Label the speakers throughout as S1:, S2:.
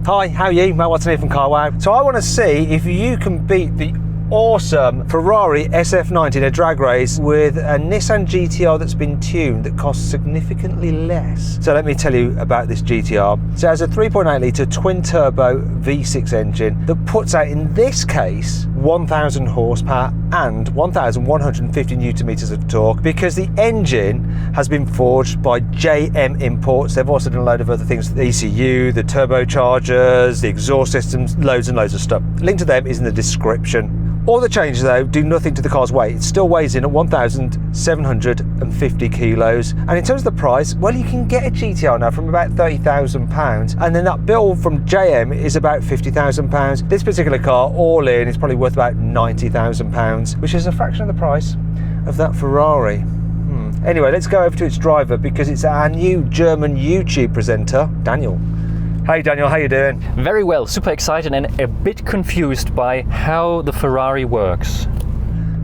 S1: Hi, how are you? Matt Watson here from Carwow. So I want to see if you can beat the awesome Ferrari SF90 in a drag race with a Nissan GT-R that's been tuned that costs significantly less. So let me tell you about this GT-R. So it has a 3.8 litre twin turbo V6 engine that puts out, in this case, 1,000 horsepower and 1,150 newton meters of torque, because the engine has been forged by JM Imports. They've also done a load of other things, the ECU, the turbochargers, the exhaust systems, loads and loads of stuff. Link to them is in the description. All the changes though do nothing to the car's weight. It still weighs in at 1,750 kilos. And in terms of the price, well, you can get a GT-R now from about £30,000, and then that bill from JM is about £50,000. This particular car, all in, is probably worth about £90,000, which is a fraction of the price of that Ferrari. Anyway, let's go over to its driver, because it's our new German YouTube presenter, Daniel. Hey Daniel, how you doing?
S2: Very well, super excited and a bit confused by how the Ferrari works.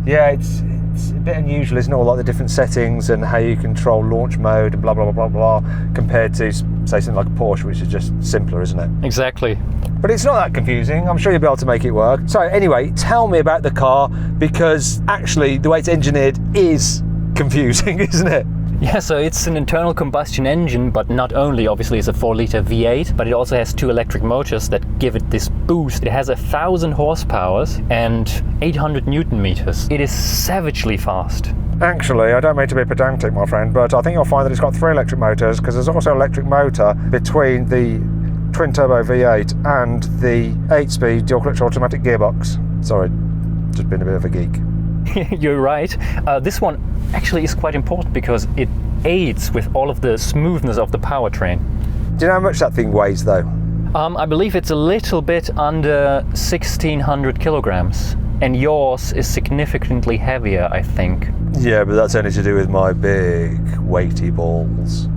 S1: Yeah, it's a bit unusual, isn't it? All like the different settings and how you control launch mode and blah, blah, blah, blah, blah, compared to, say, something like a Porsche, which is just simpler, isn't it?
S2: Exactly.
S1: But it's not that confusing. I'm sure you'll be able to make it work. So anyway, tell me about the car, because actually the way it's engineered is confusing, isn't it?
S2: Yeah, so it's an internal combustion engine, but not only, obviously, it's a 4-litre V8, but it also has two electric motors that give it this boost. It has 1,000 horsepower and 800 newton meters. It is savagely fast.
S1: Actually, I don't mean to be pedantic, my friend, but I think you'll find that it's got 3 electric motors, because there's also an electric motor between the twin-turbo V8 and the 8-speed dual-clutch automatic gearbox. Sorry, just been a bit of a geek.
S2: You're right. This one actually is quite important because it aids with all of the smoothness of the powertrain.
S1: Do you know how much that thing weighs though?
S2: I believe it's a little bit under 1,600 kilograms, and yours is significantly heavier, I think.
S1: Yeah, but that's only to do with my big weighty balls.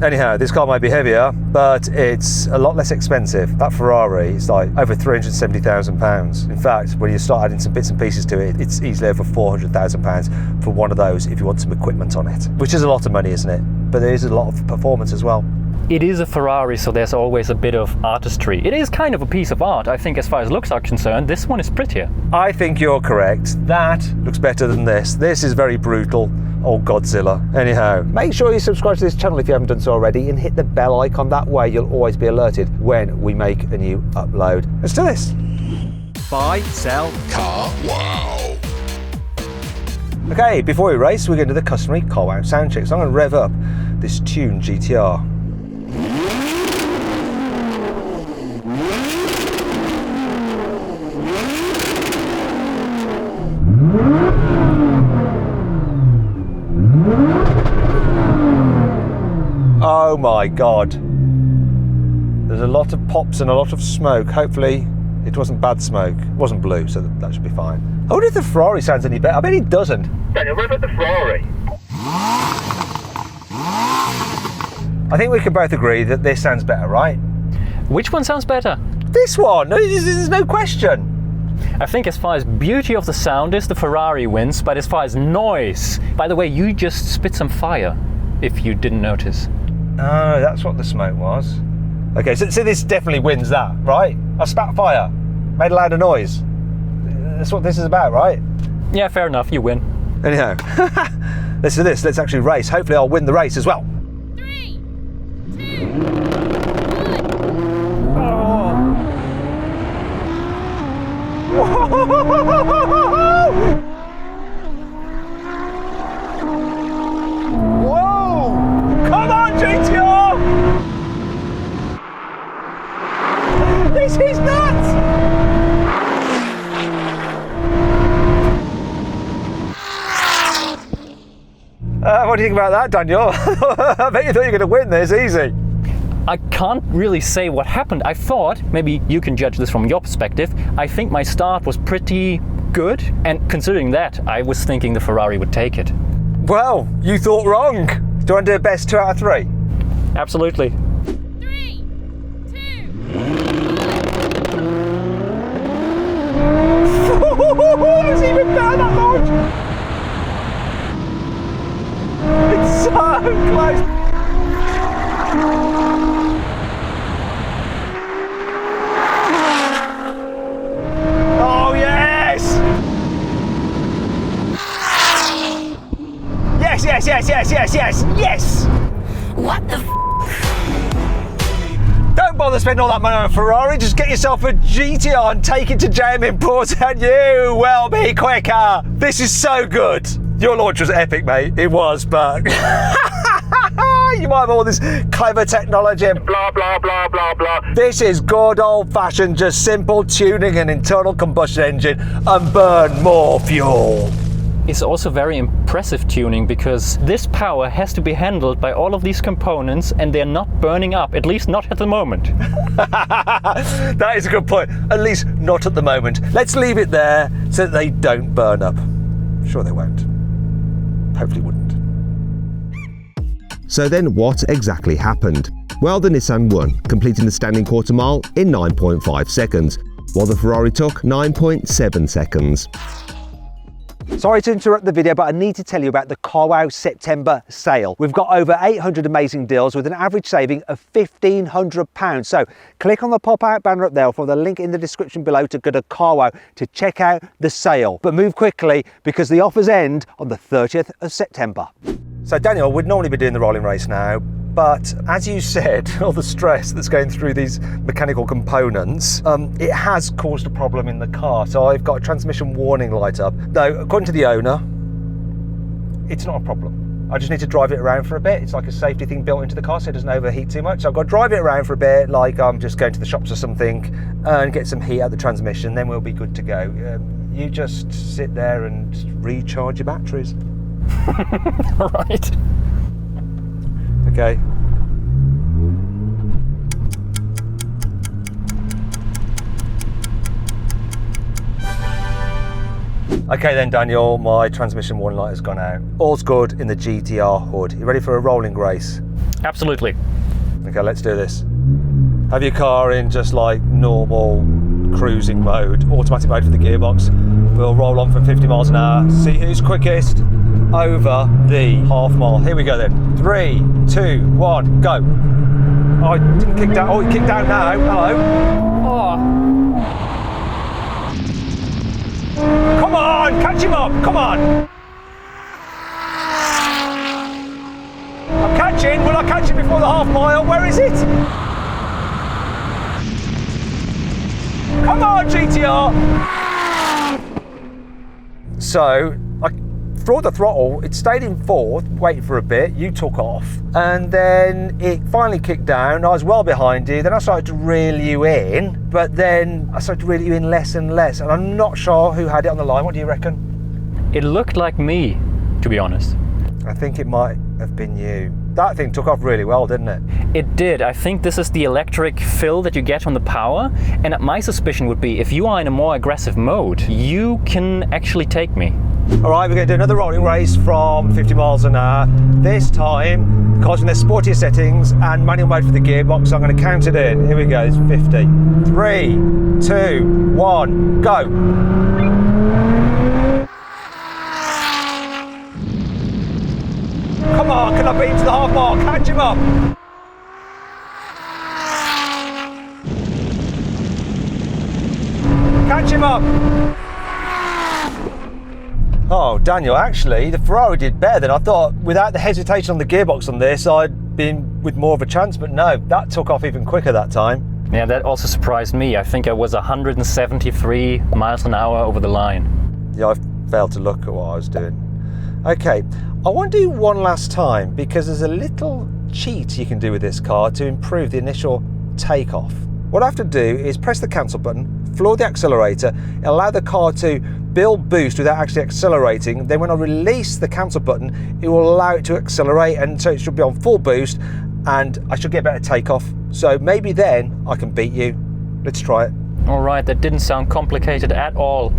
S1: Anyhow, this car might be heavier, but it's a lot less expensive. That Ferrari is like over £370,000. In fact, when you start adding some bits and pieces to it, it's easily over £400,000 for one of those if you want some equipment on it. Which is a lot of money, isn't it? But there is a lot of performance as well.
S2: It is a Ferrari, so there's always a bit of artistry. It is kind of a piece of art. I think as far as looks are concerned, this one is prettier.
S1: I think you're correct. That looks better than this. This is very brutal. Oh, Godzilla. Anyhow, make sure you subscribe to this channel if you haven't done so already, and hit the bell icon. That way you'll always be alerted when we make a new upload. Let's do this. Buy, sell, Carwow. Okay, before we race, we're going to do the customary Carwow sound check. So I'm going to rev up this tuned GT-R. Oh my God. There's a lot of pops and a lot of smoke. Hopefully it wasn't bad smoke. It wasn't blue, so that should be fine. I wonder if the Ferrari sounds any better. I bet it doesn't. Daniel, what about the Ferrari? I think we can both agree that this sounds better, right?
S2: Which one sounds better?
S1: This one. No, there's no question.
S2: I think as far as beauty of the sound is, the Ferrari wins, but as far as noise... By the way, you just spit some fire, if you didn't notice.
S1: Oh, that's what the smoke was. Okay, so this definitely wins that, right? I spat fire, made a louder noise. That's what this is about, right?
S2: Yeah, fair enough, you win.
S1: Anyhow, let's do this. Let's actually race. Hopefully I'll win the race as well.
S3: 3, 2, 1.
S1: Whoa! Come on, GT-R! This is nuts! What do you think about that, Daniel? I bet you thought you were going to win this easy.
S2: I can't really say what happened. I thought, maybe you can judge this from your perspective, I think my start was pretty good, and considering that, I was thinking the Ferrari would take it.
S1: Well, you thought wrong. Do you want to do a best 2 out of 3?
S2: Absolutely.
S3: 3, 2, 1.
S1: It's even better that launch! It's so close! yes, yes, yes, yes!
S3: What the
S1: Don't bother spending all that money on a Ferrari, just get yourself a GT-R and take it to JM Imports and you will be quicker. This is so good. Your launch was epic, mate. It was, but you might have all this clever technology and blah, blah, blah, blah, blah. This is good old-fashioned, just simple tuning an internal combustion engine and burn more fuel.
S2: It's also very impressive tuning because this power has to be handled by all of these components and they're not burning up, at least not at the moment.
S1: That is a good point. At least not at the moment. Let's leave it there so that they don't burn up. Sure they won't. Hopefully wouldn't.
S4: So then what exactly happened? Well, the Nissan won, completing the standing quarter mile in 9.5 seconds, while the Ferrari took 9.7 seconds.
S1: Sorry to interrupt the video, but I need to tell you about the Carwow September sale. We've got over 800 amazing deals with an average saving of £1,500. So click on the pop-out banner up there or the link in the description below to go to Carwow to check out the sale. But move quickly because the offers end on the 30th of September. So Daniel, we'd normally be doing the rolling race now, but as you said, all the stress that's going through these mechanical components, it has caused a problem in the car. So I've got a transmission warning light up. Though, according to the owner, it's not a problem. I just need to drive it around for a bit. It's like a safety thing built into the car so it doesn't overheat too much. So I've got to drive it around for a bit, like I'm just going to the shops or something, and get some heat out of the transmission, then we'll be good to go. You just sit there and recharge your batteries.
S2: Right.
S1: Okay. Okay then, Daniel, my transmission warning light has gone out. All's good in the GT-R hood. You ready for a rolling race?
S2: Absolutely.
S1: Okay, let's do this. Have your car in just like normal cruising mode, automatic mode for the gearbox. We'll roll on for 50 miles an hour, see who's quickest over the half mile. Here we go then. 3, 2, 1, go. Oh, it didn't kick down. Oh, it kicked down now. Hello.
S2: Oh.
S1: Come on, catch him up. Come on. I'm catching. Will I catch him before the half mile? Where is it? Come on, GT-R. So I threw the throttle, it stayed in fourth, waited for a bit, you took off, and then it finally kicked down. I was well behind you, then I started to reel you in, but then I started to reel you in less and less, and I'm not sure who had it on the line. What do you reckon?
S2: It looked like me, to be honest.
S1: I think it might have been you. That thing took off really well, didn't it?
S2: It did. I think this is the electric fill that you get on the power, and my suspicion would be if you are in a more aggressive mode, you can actually take me.
S1: All right, we're going to do another rolling race from 50 miles an hour. This time, the car's in their sportier settings and manual mode for the gearbox. So I'm going to count it in. Here we go, it's 50. 3, 2, 1, go. Come on, can I beat him to the half mile? Catch him up. Catch him up. Oh, Daniel, actually, the Ferrari did better than I thought. Without the hesitation on the gearbox on this, I'd been with more of a chance, but no, that took off even quicker that time.
S2: Yeah, that also surprised me. I think I was 173 miles an hour over the line.
S1: Yeah, I failed to look at what I was doing. Okay, I want to do one last time because there's a little cheat you can do with this car to improve the initial takeoff. What I have to do is press the cancel button, floor the accelerator, allow the car to build boost without actually accelerating. Then when I release the cancel button, it will allow it to accelerate, and so it should be on full boost and I should get better takeoff. So maybe then I can beat you. Let's try it.
S2: All right, that didn't sound complicated at all.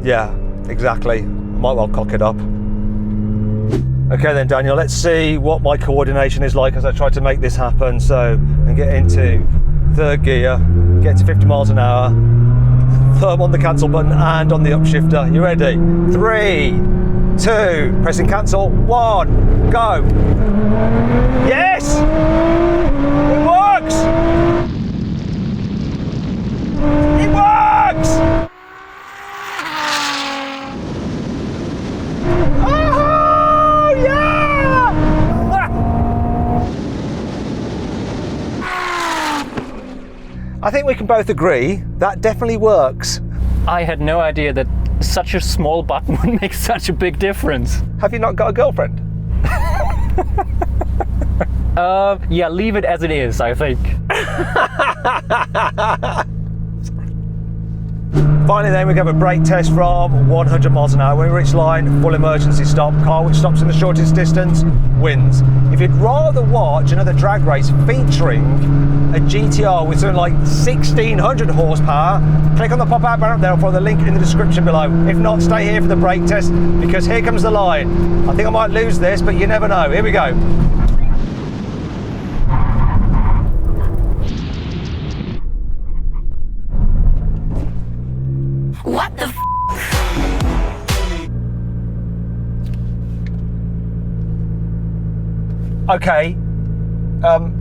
S1: Yeah, exactly. Might well cock it up. Okay then, Daniel, let's see what my coordination is like as I try to make this happen. So, and get into third gear, get to 50 miles an hour, thumb on the cancel button and on the upshifter. You ready? 3, 2, pressing cancel, 1, go. Yes! It works! It works! Oh, yeah! I think we can both agree that definitely works.
S2: I had no idea that such a small button would make such a big difference.
S1: Have you not got a girlfriend?
S2: Yeah, leave it as it is, I think.
S1: Finally then, we have a brake test from 100 miles an hour. When we reach line, full emergency stop. Car which stops in the shortest distance wins. If you'd rather watch another drag race featuring a GT-R with something like 1600 horsepower, click on the pop-out banner up there or follow the link in the description below. If not, stay here for the brake test because here comes the line. I think I might lose this, but you never know. Here we go.
S3: What the f?
S1: Okay.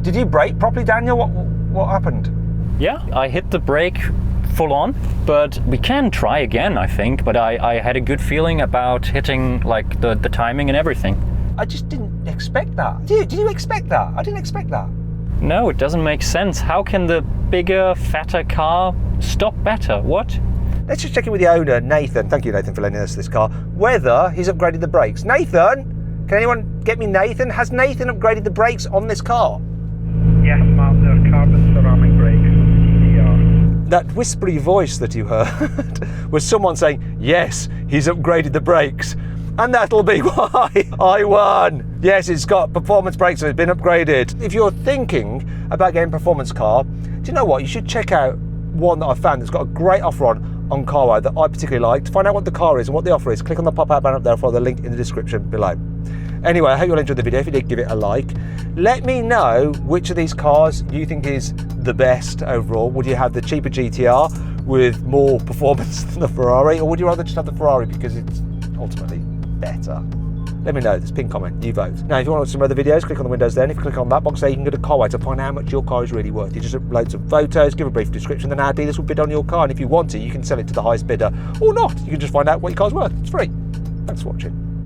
S1: Did you brake properly, Daniel? What happened?
S2: Yeah, I hit the brake full on, but we can try again, I think. But I had a good feeling about hitting like the timing and everything.
S1: I just didn't expect that. Did you expect that? I didn't expect that.
S2: No, it doesn't make sense. How can the bigger, fatter car stop better? What?
S1: Let's just check in with the owner, Nathan. Thank you, Nathan, for lending us this car. Whether he's upgraded the brakes. Nathan, can anyone get me Nathan? Has Nathan upgraded the brakes on this car?
S5: Yes, Mark, they're carbon ceramic brakes on the GT-R.
S1: That whispery voice that you heard was someone saying, yes, he's upgraded the brakes. And that'll be why I won. Yes, it's got performance brakes, so it's been upgraded. If you're thinking about getting a performance car, do you know what? You should check out one that I found that's got a great offer on carwow that I particularly like. To find out what the car is and what the offer is, click on the pop-out banner up there, follow the link in the description below. Anyway, I hope you all enjoyed the video. If you did, give it a like. Let me know which of these cars you think is the best overall. Would you have the cheaper GT-R with more performance than the Ferrari, or would you rather just have the Ferrari because it's ultimately better? Let me know. There's a pinned comment. You vote. Now, if you want to watch some other videos, click on the windows there. And if you click on that box there, you can go to carwow to find out how much your car is really worth. You just upload some photos, give a brief description, then our dealers will bid on your car. And if you want to, you can sell it to the highest bidder or not. You can just find out what your car's worth. It's free. Thanks for watching.